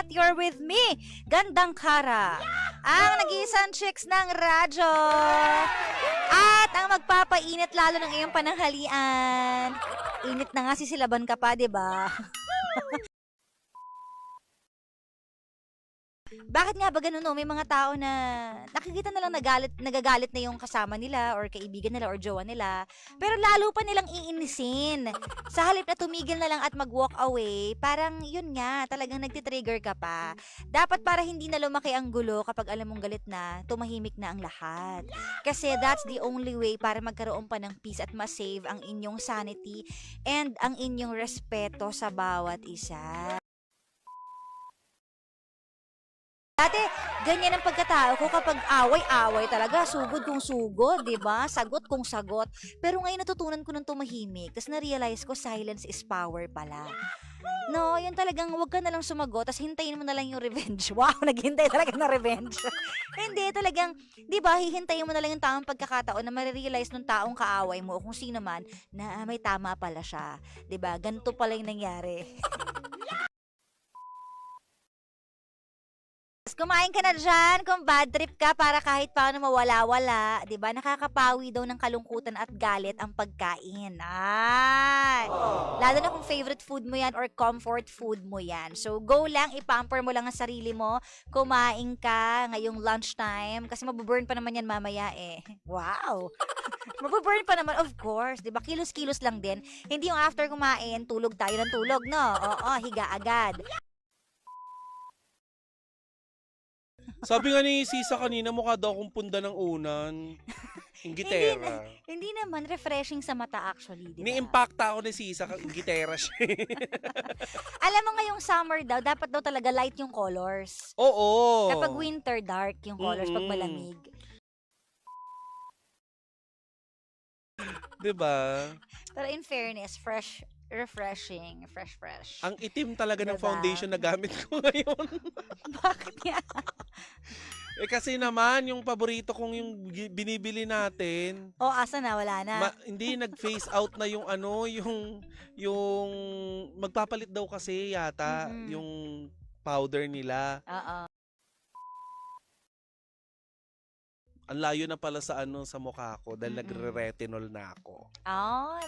at you're with me, Gandang Kara, ang nag-iisang chicks ng radyo. At ang magpapainit lalo ng iyong pananghalian. Init na nga sisilaban ka pa, 'di ba? Bakit nga ba ganun, no? May mga tao na nakikita na lang nagagalit na yung kasama nila or kaibigan nila or jowa nila, pero lalo pa nilang iinisin. Sa halip na tumigil na lang at mag-walk away, parang yun nga, talagang nagtitrigger ka pa. Dapat para hindi na lumaki ang gulo kapag alam mong galit na, tumahimik na ang lahat. Kasi that's the only way para magkaroon pa ng peace at ma-save ang inyong sanity and ang inyong respeto sa bawat isa. Dati, ganyan ang pagkatao ko kapag away-away talaga, sugod kung sugod, 'di ba? Sagot kung sagot. Pero ngayon natutunan ko ng tumahimik, tapos na-realize ko silence is power pala. No, yun talagang wag ka na lang sumagot, tapos hintayin mo na lang yung revenge. Wow, naghintay talaga ng revenge. Hindi, talagang, 'di ba, hihintayin mo na lang yung tamang pagkakataon na ma-realize nung taong kaaway mo o kung sino man na may tama pala siya. 'Di ba? Ganito pala yung nangyari. Kumain ka na dyan kung bad trip ka para kahit paano mawala-wala. 'Di ba? Nakakapawi daw ng kalungkutan at galit ang pagkain. Ay! Lalo na kung favorite food mo yan or comfort food mo yan. So, go lang, ipamper mo lang ang sarili mo. Kumain ka ngayong lunchtime kasi mabuburn pa naman yan mamaya eh. Wow! Mabuburn pa naman, of course. 'Di ba? Kilos-kilos lang din. Hindi yung after kumain, tulog tayo ng tulog, no? Oo, higa agad. Sabi nga ni Sisa kanina, mukha daw akong punda ng unan. Inggitera. Hindi naman refreshing sa mata actually, 'di ba? Ni-impacta ako ni Sisa, inggitera siya. Alam mo ngayong summer daw, dapat daw talaga light yung colors. Oo. Kapag winter, dark yung colors pag malamig. Diba? Pero in fairness, refreshing, fresh. Ang itim talaga ng Diba? foundation na gamit ko ngayon. Bakit yan? Eh kasi naman, yung paborito kong yung binibili natin, O, asa na? Wala na. hindi nag-phase out na yung ano, yung magpapalit daw kasi yata Mm-mm. yung powder nila. Oo. Ang layo na pala sa ano sa mukha ko dahil Mm-mm. nagre-retinol na ako.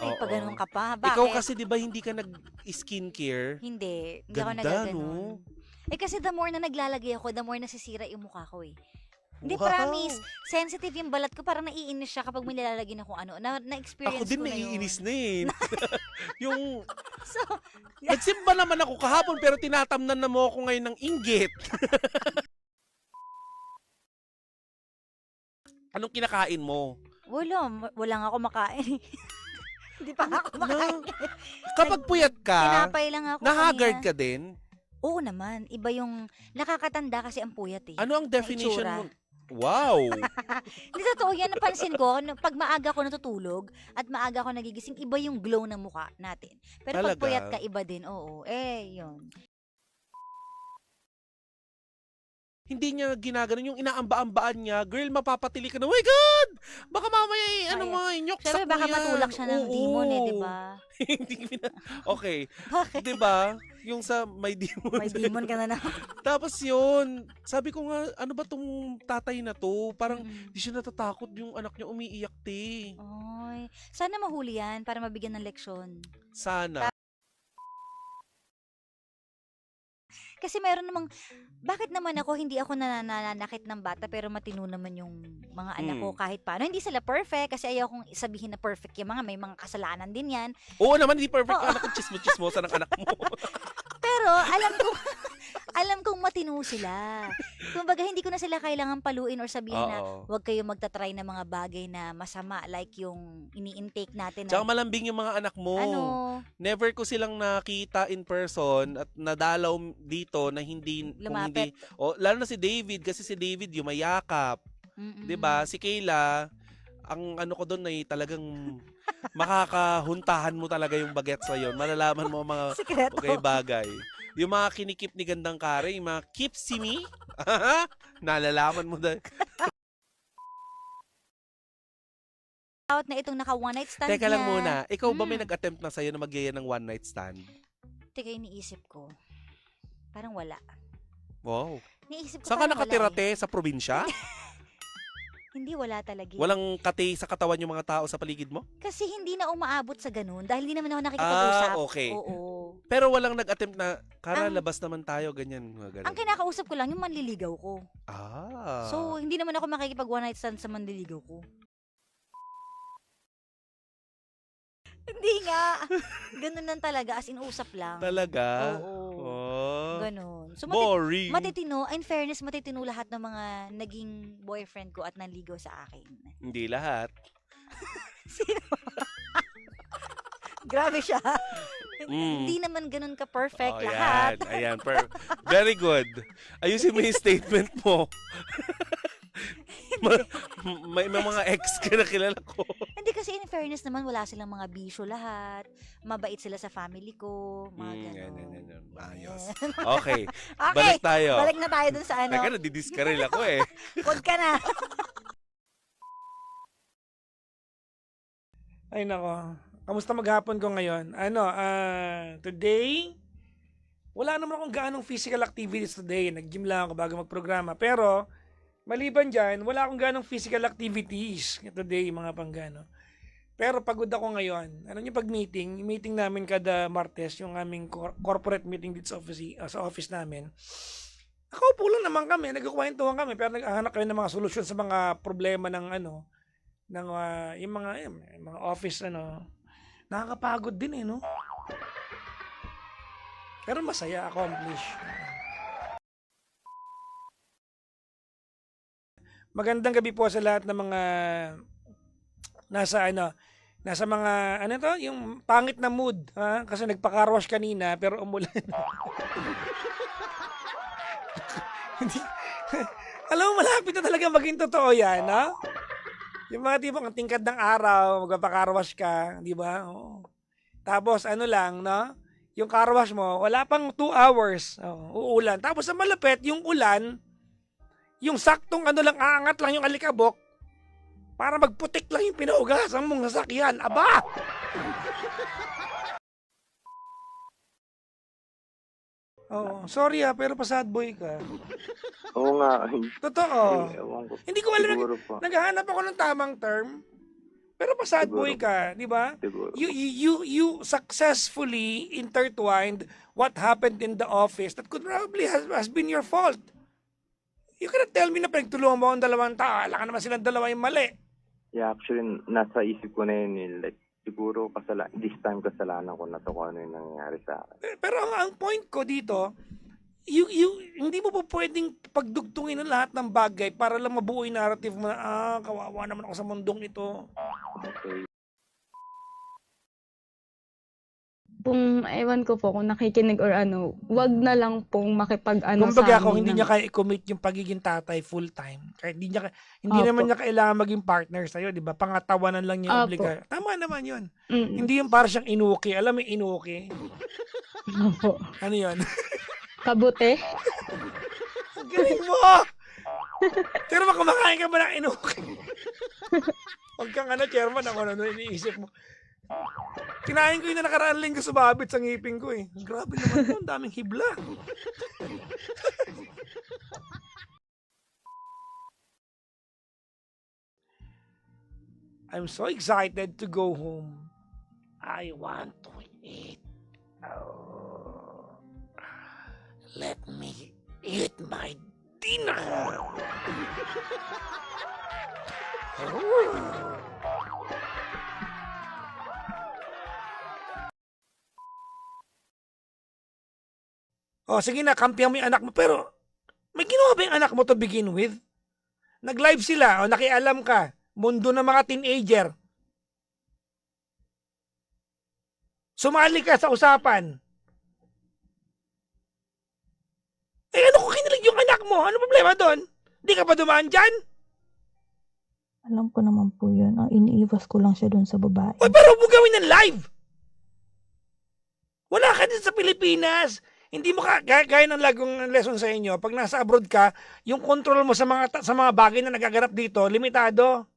May Oo. pagano'n ka pa. Bakit? Ikaw kasi 'di ba hindi ka nag-skincare? Hindi ako Ganda, nagaganon. no? Eh kasi the more na naglalagay ako, the more nasisira yung mukha ko eh. Hindi, Wow. promise. Sensitive yung balat ko. Parang naiinis siya kapag may nilalagay na kung ano. Na-experience Ako din ko na yun. naiinis na eh. Yung So, nagsimba naman ako kahapon pero tinatamnan na mo ako ngayon ng inggit. Anong kinakain mo? wala nga ako makain. Hindi pa nga ako makain. Kapag puyat ka, Tinapay lang ako nahagard kanina. ka din? Oo naman. Iba yung nakakatanda kasi ang puyat eh. Ano ang definition itsura. mo? Wow! Hindi, totoo yan. Napansin ko, pag maaga ako natutulog at maaga ako nagigising, iba yung glow ng mukha natin. Pero pag Talaga? puyat ka, iba din. Oo. Yun. Hindi niya ginaganon yung inaamba-ambaan niya. Girl, mapapatili ka na. Oh my God! Baka mamaya ano Ay, mga inyoksak Siyempre, mo baka yan. matulak siya ng demon eh, di Oo. ba? Hindi Okay. Bakit? Di ba? Yung sa may demon. May demon ka na naman. Tapos yun, sabi ko nga, ano ba tong tatay na to? Parang Mm. di siya natatakot yung anak niya umiiyak, te. Ay, sana mahuli yan para mabigyan ng leksyon. Sana. Kasi meron namang, bakit naman ako, hindi ako nananakit ng bata pero matino naman yung mga anak ko kahit paano. Hindi sila perfect kasi ayaw kong sabihin na perfect yung mga, may mga kasalanan din yan. Oo naman, hindi perfect. Oo. Anak ko, chismo-chismosa ng anak mo. Pero alam kong matino sila. Kumbaga, hindi ko na sila kailangan paluin or sabihin na Oo. huwag kayo magtatry ng mga bagay na masama like yung ini-intake natin Tsaka na malambing yung mga anak mo. ano, Never ko silang nakita in person at nadalaw dito na hindi Lumapit. lalo na si David kasi si David yung mayakap, 'di ba? Si Kayla, ang ano ko doon ay talagang makakahuntahan mo talaga yung bagets sa yon. Malalaman mo ang mga Sikreto. bagay-bagay. Yung mga kinikip ni Gandang Kare, yung mga keep si me, nalalaman mo dahil. Out na itong naka one night stand Teka lang niya. muna, ikaw ba may Mm. nag-attempt na sa'yo na magyaya ng one night stand? Teka, iniisip ko. Parang wala. Wow. Naisip ko Saan ka parang wala nakatira, eh. te? Sa probinsya? Hindi, wala talaga eh. Walang kate sa katawan yung mga tao sa paligid mo? Kasi hindi na umaabot sa ganun dahil hindi naman ako nakikipag-usap. Okay. Oo. Pero walang nag-attempt na, Kara, Ang- labas naman tayo, ganyan. Mga Ang ganun. kinakausap ko lang yung manliligaw ko. Ah. So, hindi naman ako makikipag one night stand sa manliligaw ko. Hindi nga. Ganun lang talaga, as in usap lang. Talaga? Oo. Oh. Ganun. So, Boring. matitino, in fairness, matitino lahat ng mga naging boyfriend ko at nanligaw sa akin. Hindi lahat. Grabe siya. Mm. Hindi naman ganun ka-perfect Oh, lahat. Ayan. Very good. Ayusin mo yung statement mo. may mga ex ka na kilala ko. Hindi kasi in fairness naman, wala silang mga bisyo lahat. Mabait sila sa family ko. Mga ganun. Yan. Ayos. Yes. Okay. Okay, Balik tayo. balik na tayo dun sa ano. Teka, nadidiskarel ako eh. Huwag ka na. Ay nako. Kamusta maghapon ko ngayon? Today, wala naman akong gaanong physical activities today. Nag-gym lang ako bago magprograma. Pero, maliban dyan, wala akong gaanong physical activities today, mga panggano. Pero pagod ako ngayon. Ano yung pag-meeting? Meeting namin kada Martes, yung aming corporate meeting dito sa office namin. Nakaupo lang naman kami, nagkukwentuhan kami, pero naghahanap kami ng mga solusyon sa mga problema ng yung mga office nakakapagod din eh, no? Pero masaya, accomplish. Magandang gabi po sa lahat ng mga nasa mga yung pangit na mood, ha? Kasi nagpa-car wash kanina pero umulan. Hindi. Alam mo, malapit na talaga maging totoo yan, ha? Yung mga tipong ang tingkad ng araw, magpa-car wash ka, di ba? Oo. Tapos no? Yung car wash mo, wala pang 2 hours. Uulan. Tapos sa malapit, yung ulan, yung saktong lang, aangat lang yung alikabok para magputik lang yung pinuhugasan mong sasakyan. Aba! Oo, sorry pero pa sad boy ka. Oo nga. Totoo. Ewan ko. Hindi ko alam, Siguro po. naghahanap ako ng tamang term. Pero pa sad boy Siguro. ka, di ba? Siguro. You successfully intertwined what happened in the office that could probably has been your fault. You cannot tell me na pinagtulungan mo ang dalawang tao. Alam ka naman silang dalawa yung mali. Yeah, actually, nasa isip ko na yun. Like, siguro this time kasalanan ko na to kung ano yung nangyayari sa akin. Pero ang point ko dito, hindi mo po pwedeng pagdugtungin ng lahat ng bagay para lang mabuo yung narrative mo na, kawawa naman ako sa mundong ito. Okay. Kung ewan ko po kung nakikinig or wag na lang pong makipag-ano Kumbaga, sa kung amin hindi ng- niya kaya i-commit yung pagiging tatay full-time, kahit hindi Opo. naman niya kailangan maging partner sa'yo, di ba? Pangatawanan lang niya Opo. obliga. Tama naman yun. Mm-mm. Hindi yung para siyang inuki. Alam mo yung inuki? Opo. Ano yun? Kabute? Ang galing mo! Pero kumakain ka ba ng inuki? Huwag kang chairman, ako iniisip mo. Kinain ko yung nakaraan linggo sumabit sa ngipin ko eh. Grabe naman to, ang daming hibla. I'm so excited to go home. I want to eat. Oh, let me eat my dinner. Oh. Oh, sige na, kampihan mo yung anak mo. Pero, may ginawa ba yung anak mo to begin with? Nag-live sila, o nakialam ka. Mundo ng mga teenager. Sumali ka sa usapan. Eh, ano kung kinilig yung anak mo? Ano problema doon? Di ka pa dumaan dyan? Alam ko naman po yun. Ang iniiwas ko lang siya doon sa babae. O, pero huwag mo gawin ng live. Wala ka din sa Pilipinas. Hindi mo gaya ng lagong lesson sa inyo, pag nasa abroad ka, yung control mo sa mga bagay na nagaganap dito, limitado.